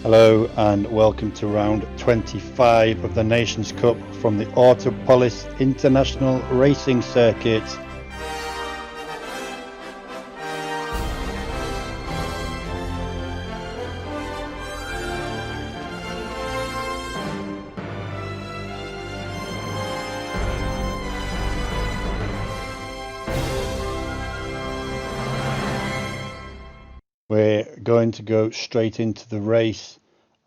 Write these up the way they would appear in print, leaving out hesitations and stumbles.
Hello and welcome to round 25 of the Nations Cup from the Autopolis International Racing Circuit. We're going to go straight into the race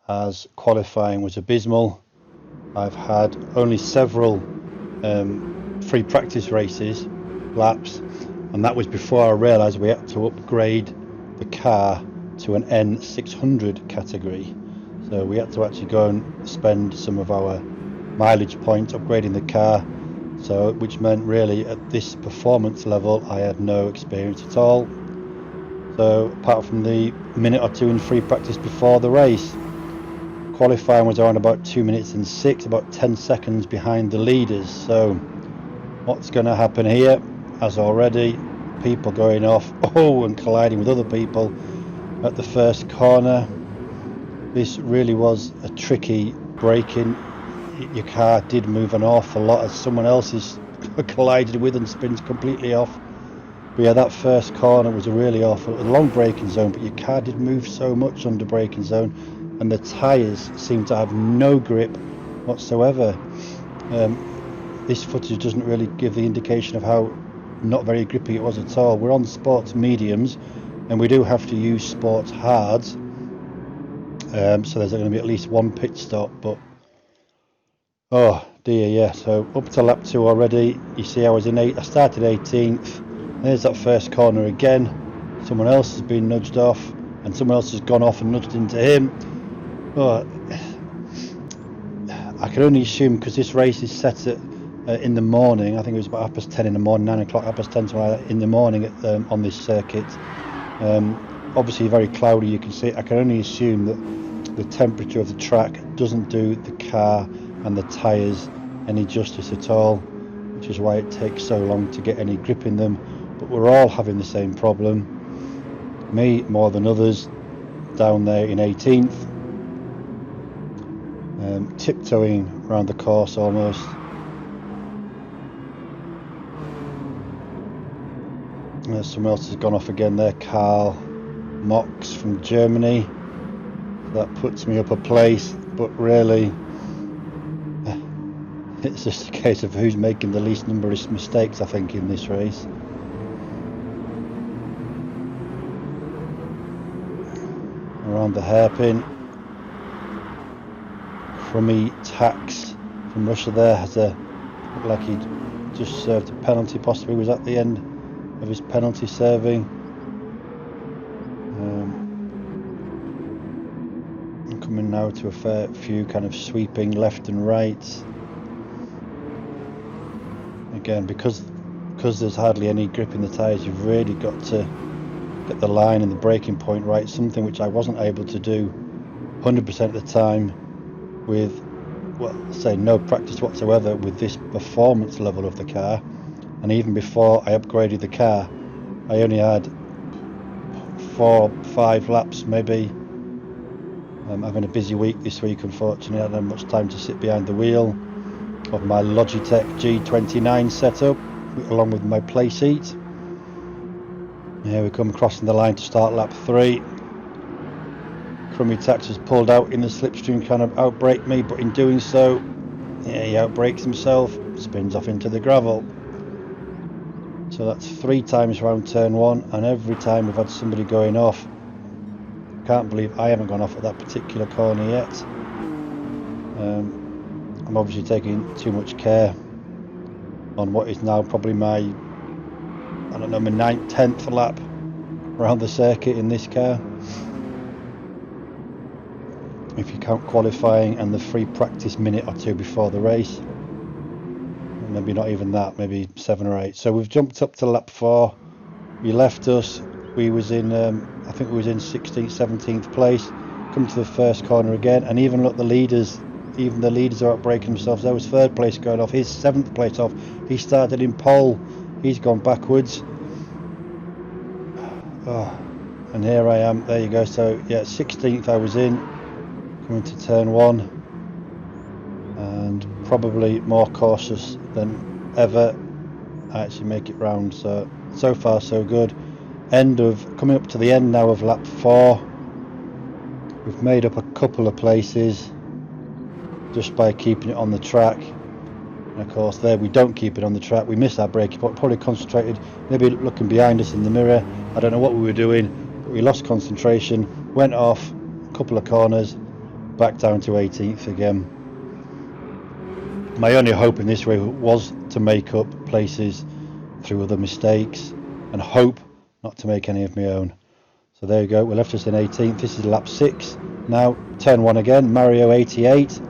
as qualifying was abysmal. I've had only several free practice races, laps, and that was before I realised we had to upgrade the car to an N600 category. So we had to actually go and spend some of our mileage points upgrading the car, which meant really at this performance level I had no experience at all. So apart from the minute or two in free practice before the race, qualifying was around about 2 minutes and 6, about 10 seconds behind the leaders. So what's going to happen here? As already, people going off and colliding with other people at the first corner. This really was a tricky braking. Your car did move an awful lot as someone else is collided with and spins completely off. But yeah, that first corner was a really awful, a long braking zone, but your car did move so much under braking zone, and the tyres seemed to have no grip whatsoever. This footage doesn't really give the indication of how not very grippy it was at all. We're on sports mediums, and we do have to use sports hards, so there's going to be at least one pit stop, but oh dear, yeah. So up to lap 2 already. You see I started 18th. There's that first corner again. Someone else has been nudged off, and someone else has gone off and nudged into him. Oh, I can only assume, because this race is set at in the morning. I think it was about 10:30 in the morning, 9 o'clock, 10:30 something like that, in the morning on this circuit. Obviously very cloudy, you can see. I can only assume that the temperature of the track doesn't do the car and the tyres any justice at all, which is why it takes so long to get any grip in them. But we're all having the same problem. Me more than others, down there in 18th, tiptoeing around the course almost. Someone else has gone off again there, Karl Mox from Germany. That puts me up a place, but really it's just a case of who's making the least number of mistakes, I think, in this race. Around the hairpin, Crummy Tax from Russia there looked like he'd just served a penalty, possibly was at the end of his penalty serving. I'm coming now to a fair few kind of sweeping left and right. Again, because there's hardly any grip in the tyres, you've really got to get the line and the braking point right, something which I wasn't able to do 100% of the time with, say, no practice whatsoever with this performance level of the car. And even before I upgraded the car, I only had 4-5 laps maybe. I'm having a busy week this week, unfortunately. I haven't had much time to sit behind the wheel of my Logitech G29 setup along with my play seat. Here we come crossing the line to start lap 3. Crummy Tax has pulled out in the slipstream, kind of outbrake me, but in doing so, yeah, he outbrakes himself, spins off into the gravel. So that's 3 times round turn 1, and every time we've had somebody going off. Can't believe I haven't gone off at that particular corner yet. I'm obviously taking too much care on what is now probably my 9th, 10th lap around the circuit in this car. If you count qualifying and the free practice minute or 2 before the race. Maybe not even that, maybe 7 or 8. So we've jumped up to lap 4. You left us, we was in, I think we was in 16th, 17th place. Come to the first corner again, and even look, the leaders are outbraking themselves. There was 3rd place going off, his 7th place off. He started in pole, he's gone backwards. Oh, and here I am, there you go. So yeah, 16th I was in, coming to turn 1, and probably more cautious than ever. I actually make it round, so far so good. Coming up to the end now of lap 4. We've made up a couple of places just by keeping it on the track, and of course there we don't keep it on the track, we miss our braking point, probably concentrated, maybe looking behind us in the mirror, I don't know what we were doing, but we lost concentration, went off a couple of corners, back down to 18th again. My only hope in this race was to make up places through other mistakes and hope not to make any of my own. So there you go, we left us in 18th. This is lap 6 now, turn 1 again, Mario 88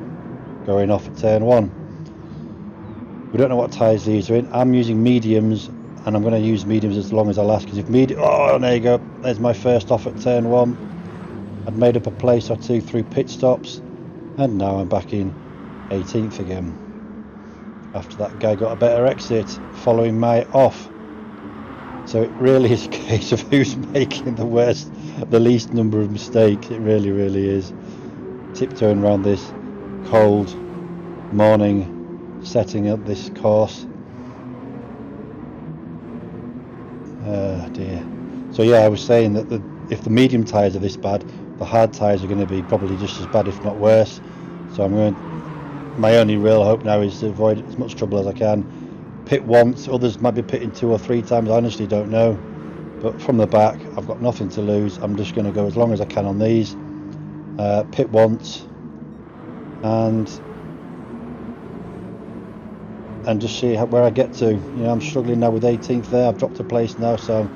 going off at turn 1. We don't know what tyres these are in. I'm using mediums, and I'm going to use mediums as long as I last, because if oh, there you go, there's my first off at turn 1. I'd made up a place or two through pit stops, and now I'm back in 18th again. After that guy got a better exit following my off. So it really is a case of who's making the least number of mistakes. It really, really is. Tiptoeing around this cold morning, setting up this course. Oh dear. So yeah, I was saying that if the medium tyres are this bad, the hard tyres are going to be probably just as bad, if not worse. So my only real hope now is to avoid as much trouble as I can. Pit once, others might be pitting 2 or 3 times, I honestly don't know. But from the back, I've got nothing to lose. I'm just going to go as long as I can on these. Pit once, and just see where I get to. I'm struggling now with 18th there. I've dropped a place now, so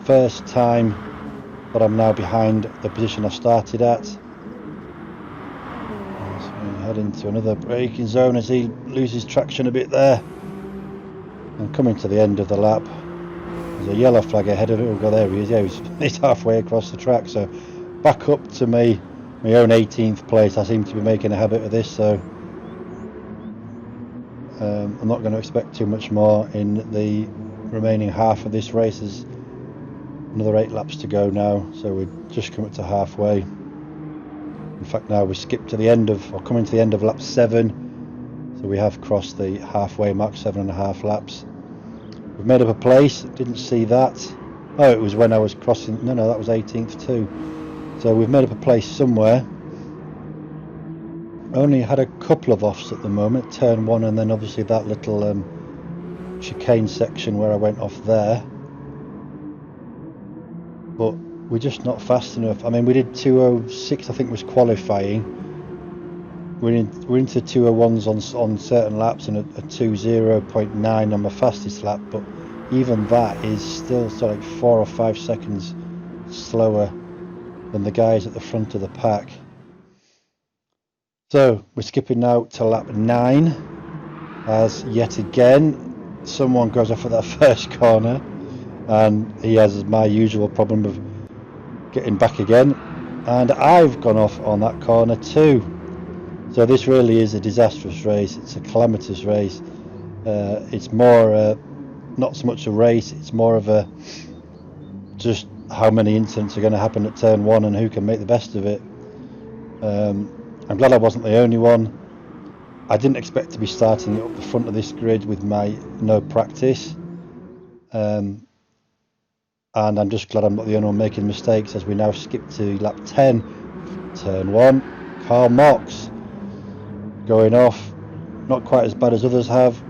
first time that I'm now behind the position I started at. So we head into another braking zone as he loses traction a bit there. And coming to the end of the lap, there's a yellow flag ahead of it. We'll go, there he is. Yeah, he's halfway across the track. So back up to my own 18th place. I seem to be making a habit of this, so I'm not going to expect too much more in the remaining half of this race. There's another 8 laps to go now, so we've just come up to halfway. In fact, now we skip to the end of, or coming to the end of lap 7. So we have crossed the halfway mark, 7.5 laps. We've made up a place, didn't see that. Oh, it was when I was crossing, no, that was 18th too. So we've made up a place somewhere. Only had a couple of offs at the moment, turn 1 and then obviously that little chicane section where I went off there. But we're just not fast enough. I mean, we did 2:06, I think was qualifying. We're into 2:01s on certain laps and a 2:0.9 on my fastest lap, but even that is still sort of like 4 or 5 seconds slower than the guys at the front of the pack. So we're skipping now to lap 9, as yet again someone goes off at that first corner, and he has my usual problem of getting back again, and I've gone off on that corner too. So this really is a disastrous race. It's a calamitous race. It's more not so much a race, it's more of a just how many incidents are going to happen at turn 1 and who can make the best of it. I'm glad I wasn't the only one. I didn't expect to be starting up the front of this grid with my no practice, and I'm just glad I'm not the only one making mistakes, as we now skip to lap 10, turn 1. Karl Marx going off, not quite as bad as others have,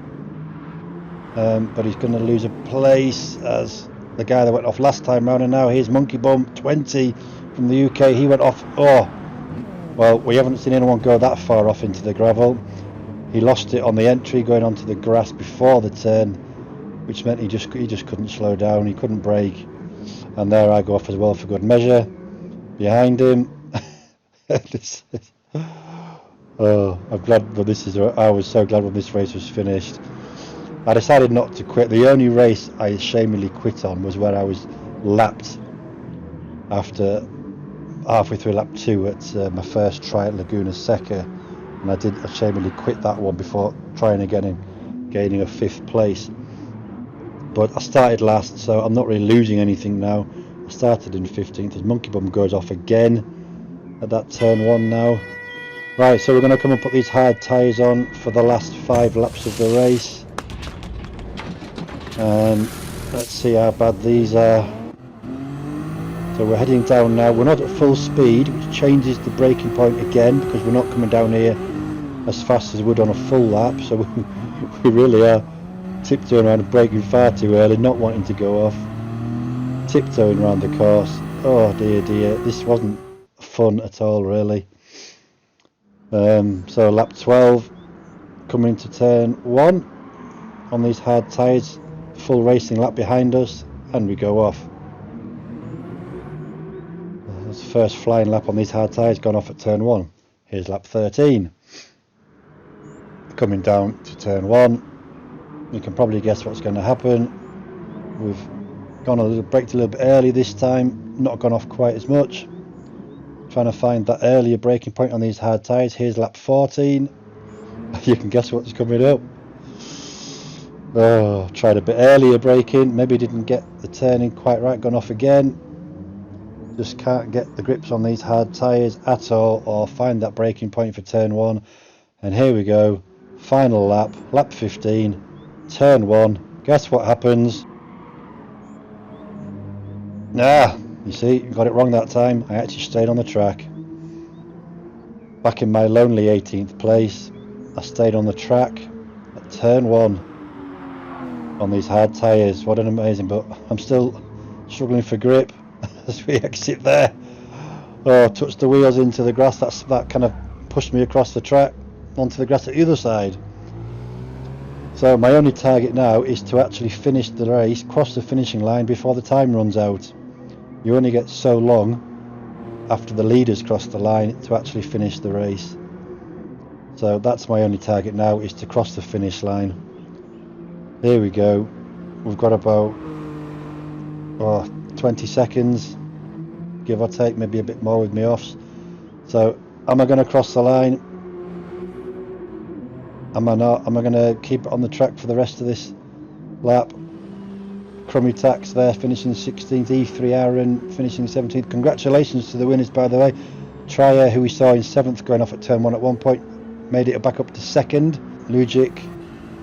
but he's going to lose a place as the guy that went off last time round. And now here's Monkey Bum 20 from the UK. He went off, well, we haven't seen anyone go that far off into the gravel. He lost it on the entry going onto the grass before the turn, which meant he just couldn't slow down, he couldn't brake, and there I go off as well for good measure behind him. I'm glad, but I was so glad when this race was finished. I decided not to quit. The only race I shamefully quit on was where I was lapped after halfway through lap 2 at my first try at Laguna Seca, and I shamefully quit that one before trying again and gaining a 5th place. But I started last, so I'm not really losing anything now. I started in 15th as Monkey Bum goes off again at that turn 1 now. Right, so we're going to come and put these hard tyres on for the last 5 laps of the race. And let's see how bad these are. So we're heading down now. We're not at full speed, which changes the braking point again, because we're not coming down here as fast as we would on a full lap. So we really are tiptoeing around and braking far too early, not wanting to go off. Tiptoeing around the course. Oh dear, this wasn't fun at all, really. So lap 12, coming into turn 1 on these hard tyres, full racing lap behind us, and we go off. That's the first flying lap on these hard tyres, gone off at turn 1. Here's lap 13. Coming down to turn 1, you can probably guess what's going to happen. We've braked a little bit early this time, not gone off quite as much. Trying to find that earlier braking point on these hard tyres. Here's lap 14. You can guess what's coming up. Oh, tried a bit earlier braking, maybe didn't get the turning quite right, gone off again. Just can't get the grips on these hard tyres at all, or find that braking point for turn 1. And here we go, final lap, lap 15, turn 1. Guess what happens? You see, got it wrong that time. I actually stayed on the track. Back in my lonely 18th place, I stayed on the track at turn 1 on these hard tyres. What an amazing, but I'm still struggling for grip as we exit there. Oh, touched the wheels into the grass. That kind of pushed me across the track onto the grass at the other side. So my only target now is to actually finish the race, cross the finishing line before the time runs out. You only get so long after the leaders cross the line to actually finish the race. So that's my only target now, is to cross the finish line. Here we go. We've got about 20 seconds, give or take, maybe a bit more with me offs. So am I going to cross the line? Am I not? Am I going to keep it on the track for the rest of this lap? Crummy Tax there, finishing 16th, E3 Aaron finishing 17th. Congratulations to the winners, by the way. Trier, who we saw in 7th, going off at turn 1 at one point, made it back up to 2nd. Lujic,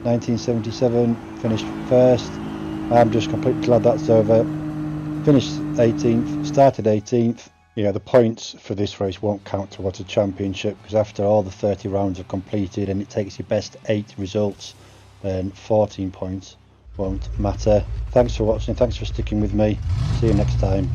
1977, finished 1st. I'm just completely glad that's over. Finished 18th, started 18th. Yeah, the points for this race won't count towards a championship, because after all the 30 rounds are completed and it takes your best 8 results, then 14 points won't matter. Thanks for watching, thanks for sticking with me. See you next time.